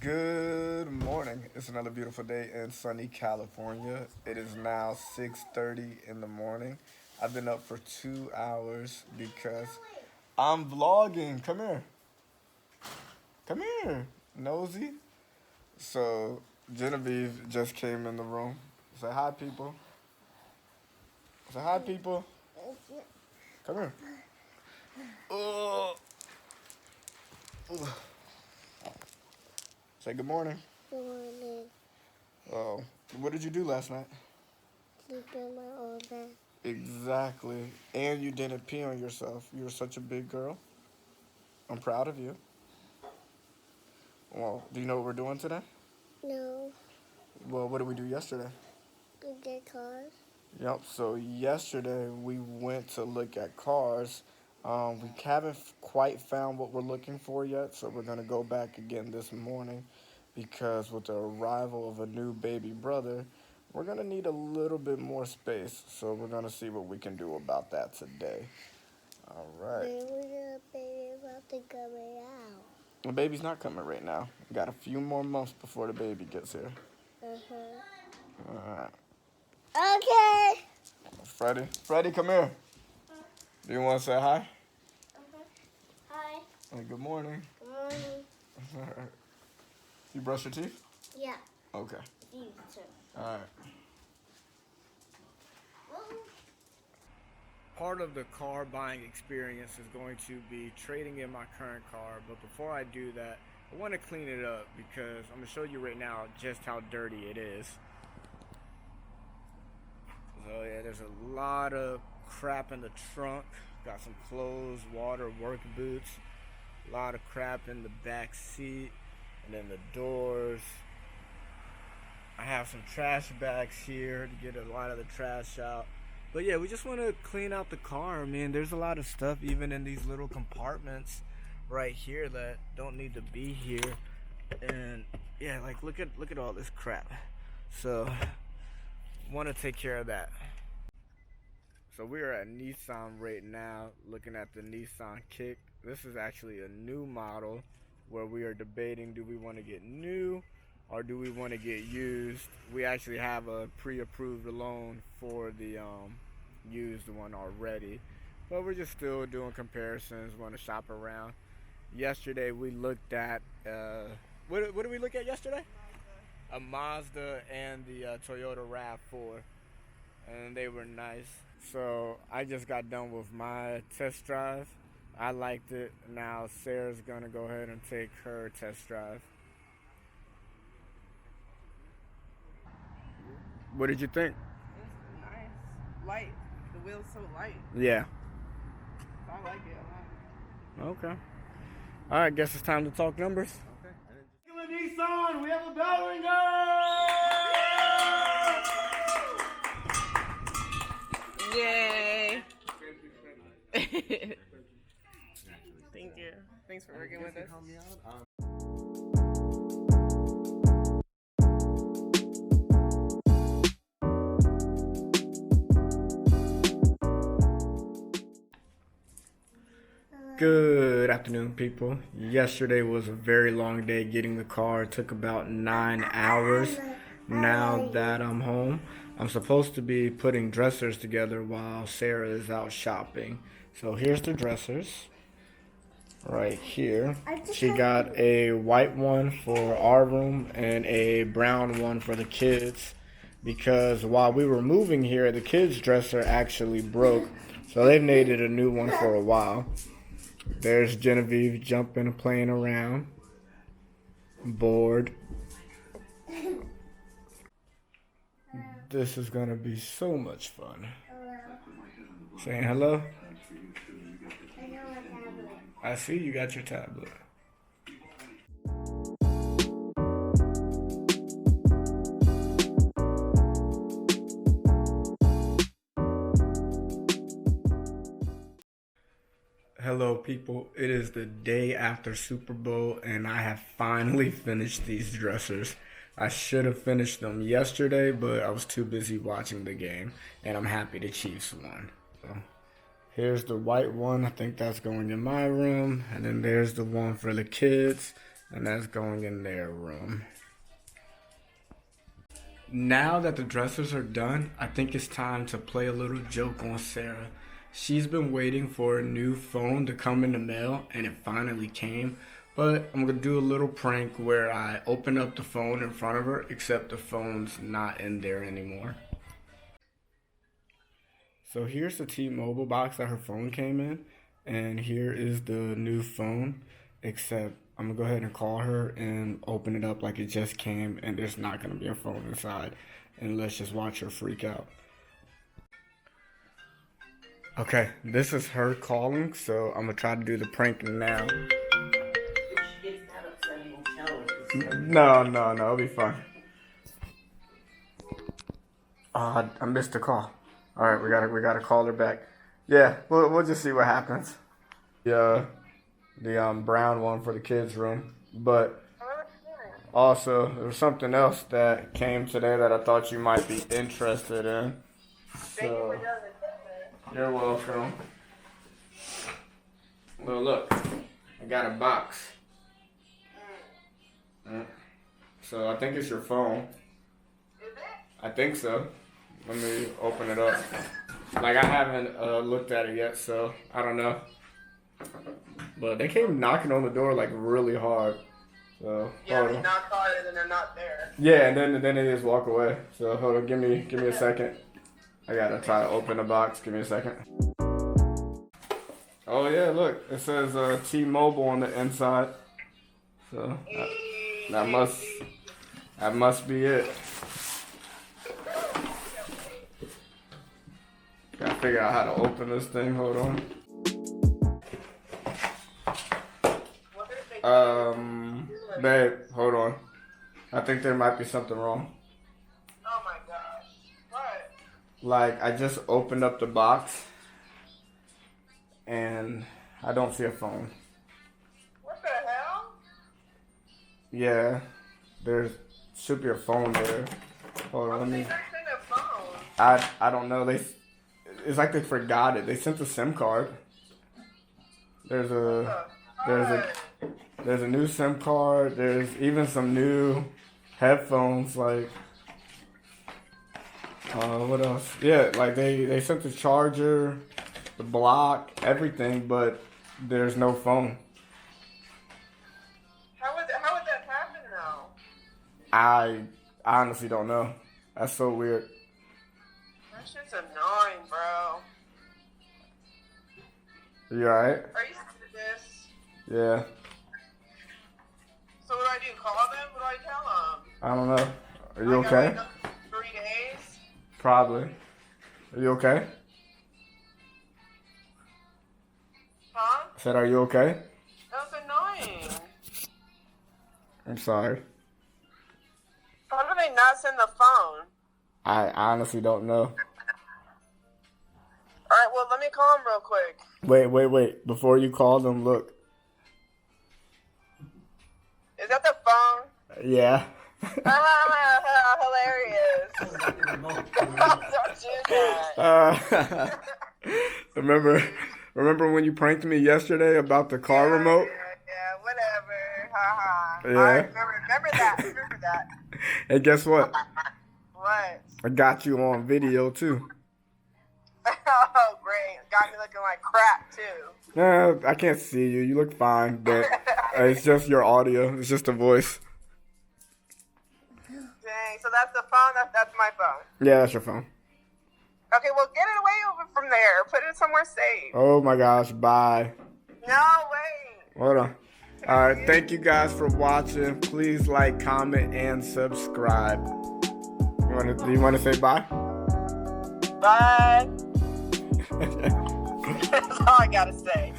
Good morning. It's another beautiful day in sunny California. It is now 6:30 in the morning. I've been up for 2 hours because I'm vlogging. Come here. Come here, nosy. So Genevieve just came in the room. Say hi, people. Say hi, people. Come here. Oh. Say good morning. Good morning. Oh, what did you do last night? Sleep in my old bed. Exactly. And you didn't pee on yourself. You were such a big girl. I'm proud of you. Well, do you know what we're doing today? No, Well, what did we do yesterday? we get cars. Yep, so yesterday we went to look at cars. We haven't quite found what we're looking for yet, so we're going to go back again this morning because with the arrival of a new baby brother, we're going to need a little bit more space. So we're going to see what we can do about that today. All right. Maybe the baby about to come out. The baby's not coming right now. We got a few more months before the baby gets here. All right. Okay. Freddie, come here. Do you want to say hi? Hi. Hey, good morning. Good morning. You brush your teeth? Yeah. Okay. You too. All right. Part of the car buying experience is going to be trading in my current car, but before I do that, I want to clean it up because I'm going to show you right now just how dirty it is. So yeah, there's a lot of crap in the trunk. Got some clothes, water, work boots. A lot of crap in the back seat, and then the doors. I have some trash bags here to get a lot of the trash out. But yeah, we just want to clean out the car. I mean, there's a lot of stuff even in these little compartments right here that don't need to be here. And yeah, like look at all this crap. So want to take care of that. So we are at Nissan right now looking at the Nissan Kick. This is actually a new model where we are debating, do we want to get new or do we want to get used? We actually have a pre-approved loan for the used one already, but we're just still doing comparisons, want to shop around. Yesterday we looked at what did we look at yesterday? A Mazda and the Toyota RAV4, and they were nice. So I just got done with my test drive. I liked it. Now Sarah's gonna go ahead and take her test drive. What did you think? It's nice. Light. The wheel's so light. Yeah. I like it a lot. Okay. All right. Guess it's time to talk numbers. Okay. Nissan, we have a bell ringer. Yay. Thank you. Thanks for working with us. Good afternoon, people. Yesterday was a very long day getting the car. It took about 9 hours. Now that I'm home, I'm supposed to be putting dressers together while Sarah is out shopping. So here's the dressers right here. She got a white one for our room and a brown one for the kids because while we were moving here, the kids' dresser actually broke. So they've needed a new one for a while. There's Genevieve jumping and playing around. Bored. This is gonna be so much fun. Saying hello? I see you got your tablet. Hello, people. It is the day after Super Bowl, and I have finally finished these dressers. I should have finished them yesterday, but I was too busy watching the game, and I'm happy the Chiefs won. So, here's the white one. I think that's going in my room, and then there's the one for the kids. And that's going in their room. Now that the dressers are done, I think it's time to play a little joke on Sarah. She's been waiting for a new phone to come in the mail, and it finally came. But I'm going to do a little prank where I open up the phone in front of her, except the phone's not in there anymore. So here's the T-Mobile box that her phone came in, and here is the new phone, except I'm going to go ahead and call her and open it up like it just came, and there's not going to be a phone inside. And let's just watch her freak out. Okay, this is her calling, so I'm going to try to do the prank now. No, it'll be fine. I missed the call. All right, we gotta call her back. Yeah, we'll just see what happens. The brown one for the kids' room, but also there was something else that came today that I thought you might be interested in. So you're welcome. Well, look, I got a box. So I think it's your phone. Is it? I think so. Let me open it up. Like, I haven't looked at it yet, so I don't know. But they came knocking on the door like really hard. So yeah, they knock hard and then they're not there. Yeah, and then they just walk away. So hold on, give me a second. I gotta try to open the box. Give me a second. Oh yeah, look, it says T-Mobile on the inside. So that must be it. Gotta figure out how to open this thing. Hold on. Babe, hold on. I think there might be something wrong. Oh my gosh. What? Like, I just opened up the box and I don't see a phone. What the hell? Yeah, there should be a phone there. Hold on, let me. A phone? I don't know. It's like they forgot it. They sent a SIM card. There's a new SIM card. There's even some new headphones. Like, what else? Yeah, like they sent the charger, the block, everything, but there's no phone. How would that happen now? I honestly don't know. That's so weird. That shit's annoying, bro. You alright? Are you sick of this? Yeah. So what do I do? Call them? What do I tell them? I don't know. Are you okay? 3 days? Probably. Are you okay? Huh? I said, are you okay? That's annoying. I'm sorry. How do they not send the phone? I honestly don't know. Alright, well, let me call them real quick. Wait. Before you call them, look. Is that the phone? Yeah. Hilarious. Don't do that. Remember when you pranked me yesterday about the car remote? Yeah, whatever. Haha. Yeah. I remember that. Hey, guess what? What? I got you on video too. Oh, great. Got me looking like crap, too. No, I can't see you. You look fine, but it's just your audio. It's just a voice. Dang, so that's the phone? That's my phone? Yeah, that's your phone. Okay, well, get it away over from there. Put it somewhere safe. Oh my gosh, bye. No, wait. Hold on. All right, thank you guys for watching. Please like, comment, and subscribe. Do you want to say bye? Bye. That's all I gotta say.